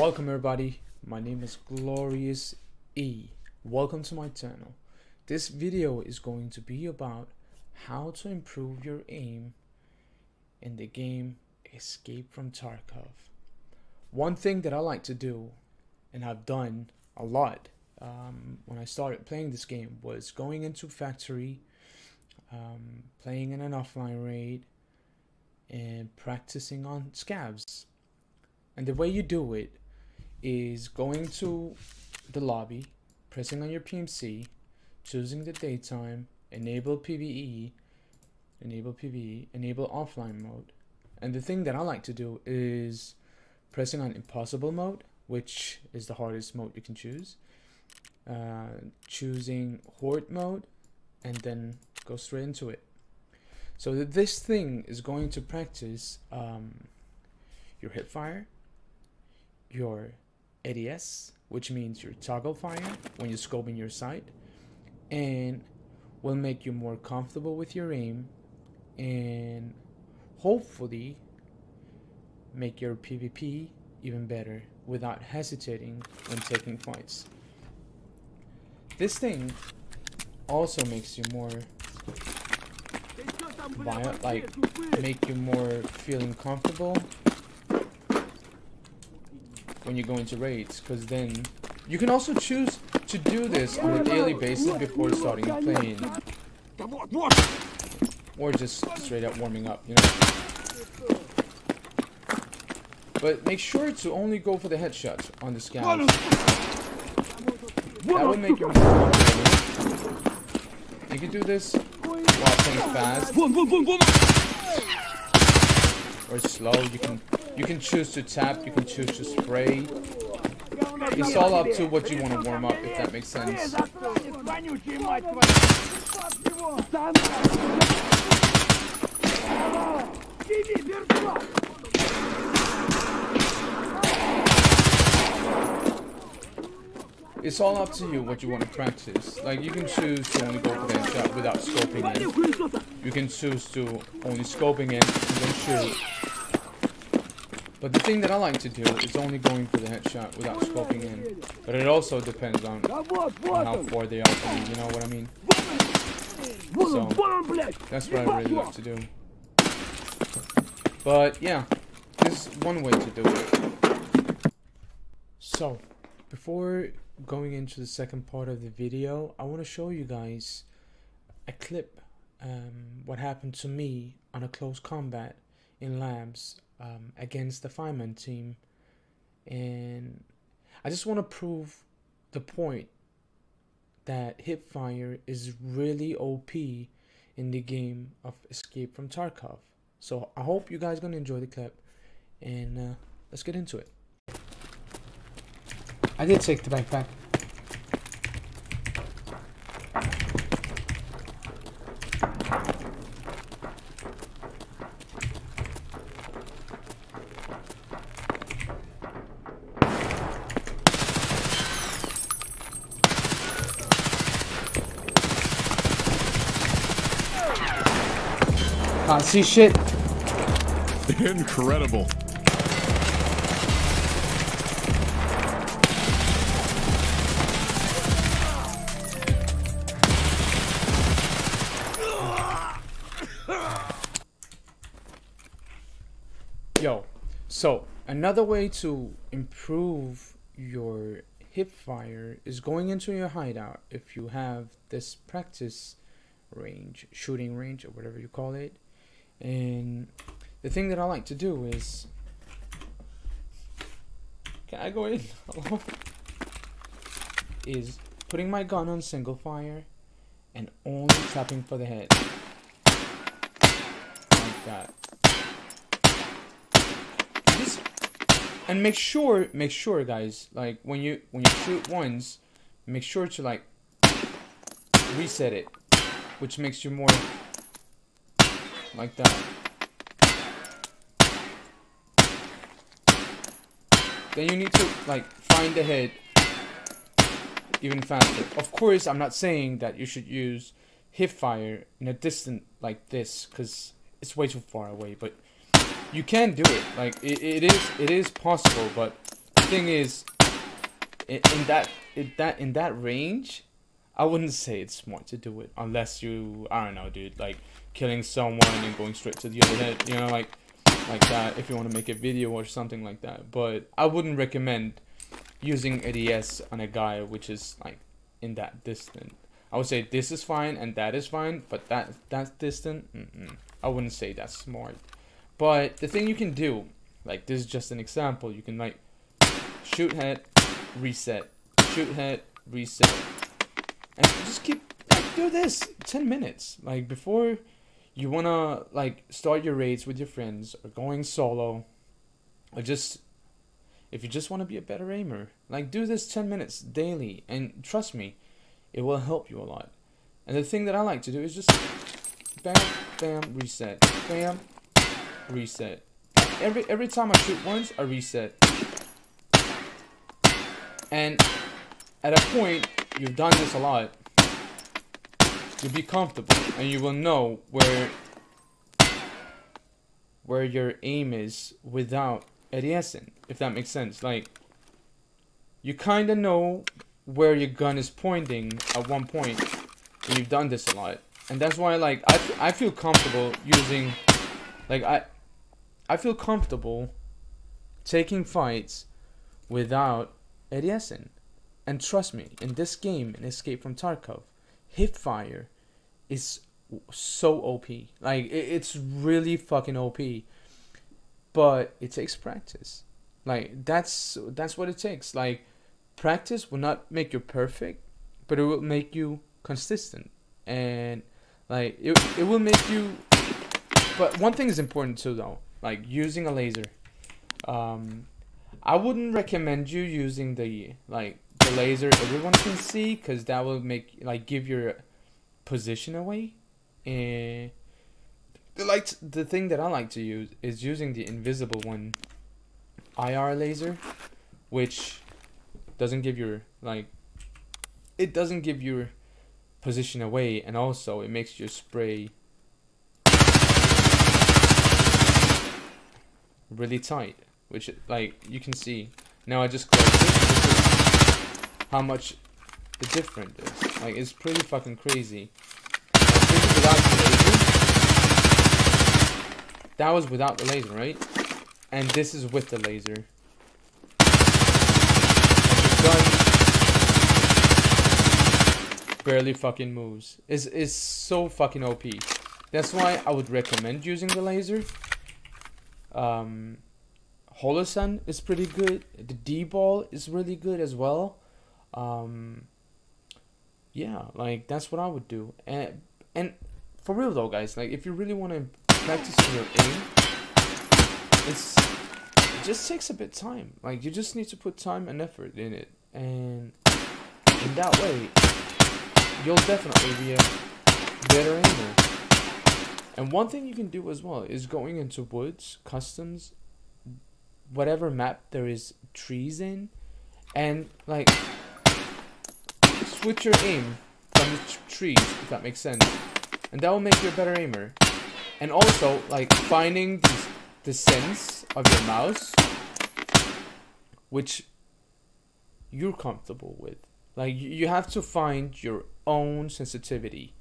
Welcome everybody, my name is Glorious E. Welcome to my channel. This video is going to be about how to improve your aim in the game Escape from Tarkov. One thing that I like to do, and I've done a lot when I started playing this game, was going into factory, playing in an offline raid, and practicing on scavs. And the way you do it is going to the lobby, pressing on your PMC, choosing the daytime, enable PvE, enable offline mode. And the thing that I like to do is pressing on impossible mode, which is the hardest mode you can choose, choosing horde mode, and then go straight into it. So this thing is going to practice your hip fire, your ADS, which means your toggle fire when you're scoping your sight, and will make you more comfortable with your aim and hopefully make your PvP even better without hesitating when taking fights. This thing also makes you more violent, make you more feeling comfortable when you go into raids, because then you can also choose to do this on a daily basis before starting playing, or just straight up warming up, you know. But make sure to only go for the headshots on the scouts. That will make you more confident. You can do this while playing fast or slow. You can choose to tap, you can choose to spray. It's all up to what you want to warm up, if that makes sense. It's all up to you what you want to practice. Like, you can choose to only go for that shot without scoping in. You can choose to only scoping in and then shoot. But the thing that I like to do is only going for the headshot without scoping in. But it also depends on how far they are from me, you know what I mean? So, that's what I really like to do. But yeah, this is one way to do it. So, before going into the second part of the video, I want to show you guys a clip, what happened to me on a close combat in labs against the fireman team. And I just want to prove the point that hipfire is really OP in the game of Escape from Tarkov. So I hope you guys gonna enjoy the clip, and let's get into it. I did take the backpack. Can't see shit. Incredible. Yo, so another way to improve your hip fire is going into your hideout if you have this practice range, shooting range, or whatever you call it. And the thing that I like to do is, can I go in? Hello? Is putting my gun on single fire and only tapping for the head, like that. And make sure guys, like when you shoot once, make sure to like reset it, which makes you more like that. Then you need to like find the head even faster. Of course, I'm not saying that you should use hip fire in a distance like this, because it's way too far away, but you can do it. Like it is possible, but thing is, in that range, I wouldn't say it's smart to do it unless you, I don't know, dude, like killing someone and going straight to the other head, you know, like that, if you want to make a video or something like that. But I wouldn't recommend using ADS on a guy which is like in that distant. I would say this is fine and that is fine, but that's distant, I wouldn't say that's smart. But the thing you can do, like this is just an example, you can like shoot head, reset, shoot head, reset, and just keep do this 10 minutes. Like before you wanna like start your raids with your friends or going solo, or just if you just want to be a better aimer, like do this 10 minutes daily, and trust me, it will help you a lot. And the thing that I like to do is just bam, bam, reset, bam, reset. Every time I shoot once, I reset. And at a point, you've done this a lot, you'll be comfortable and you will know where your aim is without ADSing, if that makes sense. Like, you kind of know where your gun is pointing at one point when you've done this a lot. And that's why, like, I feel comfortable using, like, I feel comfortable taking fights without ADSing. And trust me, in this game, in Escape from Tarkov, hipfire is so OP. Like, it's really fucking OP. But it takes practice. Like, that's what it takes. Like, practice will not make you perfect, but it will make you consistent. And, like, it will make you... But one thing is important too, though. Like, using a laser. I wouldn't recommend you using the laser everyone can see, because that will make, like, give your position away. And the thing that I like to use is using the invisible one, IR laser, which doesn't give your, like, it doesn't give your position away, and also it makes your spray really tight, which, like, you can see. Now I just closed it. This is how much the difference is. Like, it's pretty fucking crazy. This is without the laser. That was without the laser, right? And this is with the laser. And the gun barely fucking moves. It's so fucking OP. That's why I would recommend using the laser. Holosun is pretty good. The D-ball is really good as well. Yeah, like, that's what I would do. And for real though, guys, like, if you really want to practice your aim, it just takes a bit of time. Like, you just need to put time and effort in it, and in that way you'll definitely be a better aimer. And one thing you can do as well is going into woods, customs, whatever map there is trees in, and, like, switch your aim from the trees, if that makes sense, and that will make you a better aimer. And also, like, finding the sense of your mouse which you're comfortable with. Like, you have to find your own sensitivity.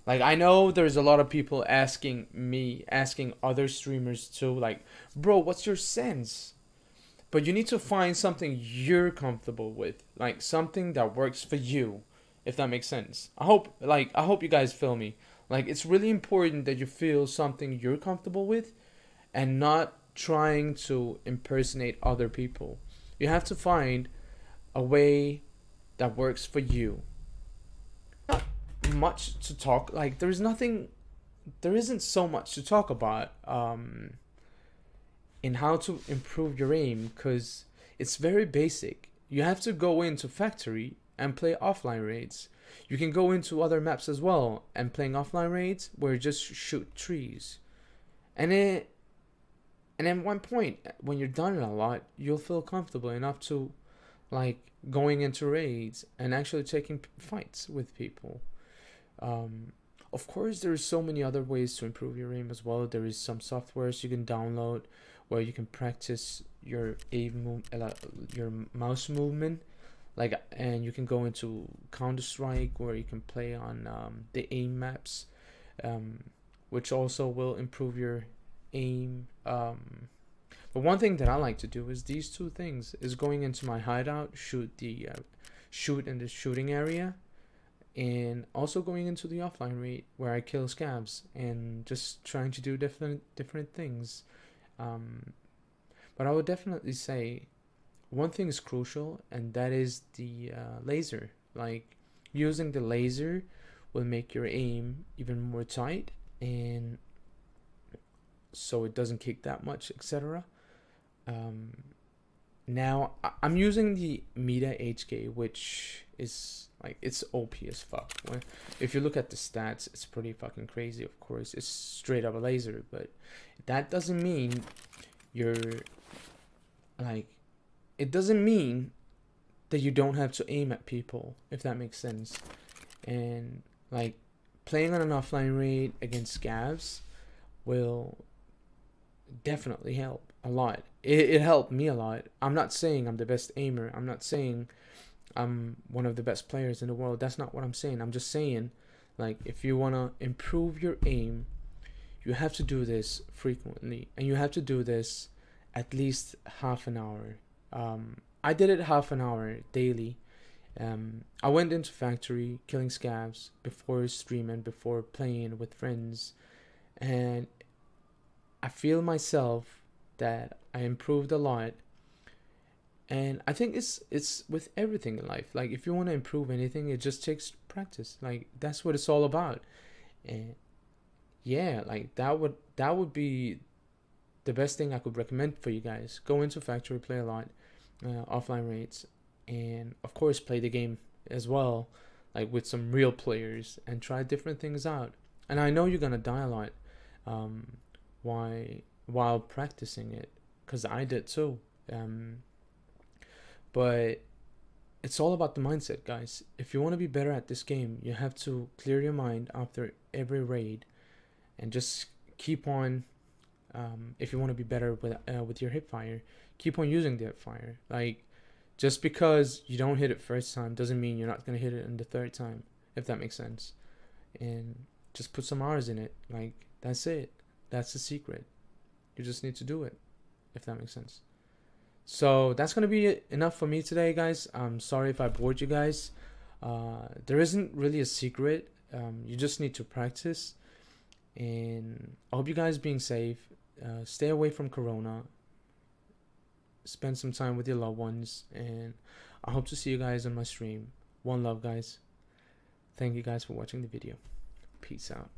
Like, I know there's a lot of people asking other streamers too, like, bro, what's your sense? But you need to find something you're comfortable with, like something that works for you, if that makes sense. I hope you guys feel me. Like, it's really important that you feel something you're comfortable with and not trying to impersonate other people. You have to find a way that works for you. Not much to talk, like, there isn't so much to talk about in how to improve your aim, because it's very basic. You have to go into factory and play offline raids. You can go into other maps as well and playing offline raids where you just shoot trees. And then one point, when you're done it a lot, you'll feel comfortable enough to, like, going into raids and actually taking fights with people. Of course, there's so many other ways to improve your aim as well. There is some softwares you can download where you can practice your your mouse movement, like, and you can go into Counter-Strike where you can play on the aim maps, which also will improve your aim. But one thing that I like to do is these two things: is going into my hideout, shoot in the shooting area, and also going into the offline raid where I kill scavs and just trying to do different things. But I would definitely say one thing is crucial, and that is the laser. Like, using the laser will make your aim even more tight, and so it doesn't kick that much, etc. Now I'm using the Meta HK, which is like, it's OP as fuck. If you look at the stats, it's pretty fucking crazy. Of course, it's straight up a laser, but that doesn't mean you're like, it doesn't mean that you don't have to aim at people, if that makes sense. And like, playing on an offline raid against scavs will definitely help a lot. It helped me a lot. I'm not saying I'm the best aimer. I'm not saying I'm one of the best players in the world. That's not what I'm saying. I'm just saying, like, if you want to improve your aim, you have to do this frequently, and you have to do this at least half an hour. I did it half an hour daily. I went into factory killing scavs before streaming, before playing with friends, and I feel myself that I improved a lot. And I think it's with everything in life. Like, if you want to improve anything, it just takes practice. Like, that's what it's all about. And yeah, like, that would be the best thing I could recommend for you guys. Go into factory, play a lot, offline raids, and of course play the game as well, like with some real players, and try different things out. And I know you're gonna die a lot while practicing it, because I did too. But it's all about the mindset, guys. If you want to be better at this game, you have to clear your mind after every raid and just keep on. If you want to be better with your hip fire, keep on using the hip fire. Like, just because you don't hit it first time doesn't mean you're not gonna hit it in the third time, if that makes sense. And just put some hours in it. Like, that's it. That's the secret. You just need to do it, if that makes sense. So that's gonna be enough for me today, guys. I'm sorry if I bored you guys. There isn't really a secret. You just need to practice. And I hope you guys being safe. Stay away from Corona. Spend some time with your loved ones, and I hope to see you guys on my stream. One love, guys. Thank you guys for watching the video. Peace out.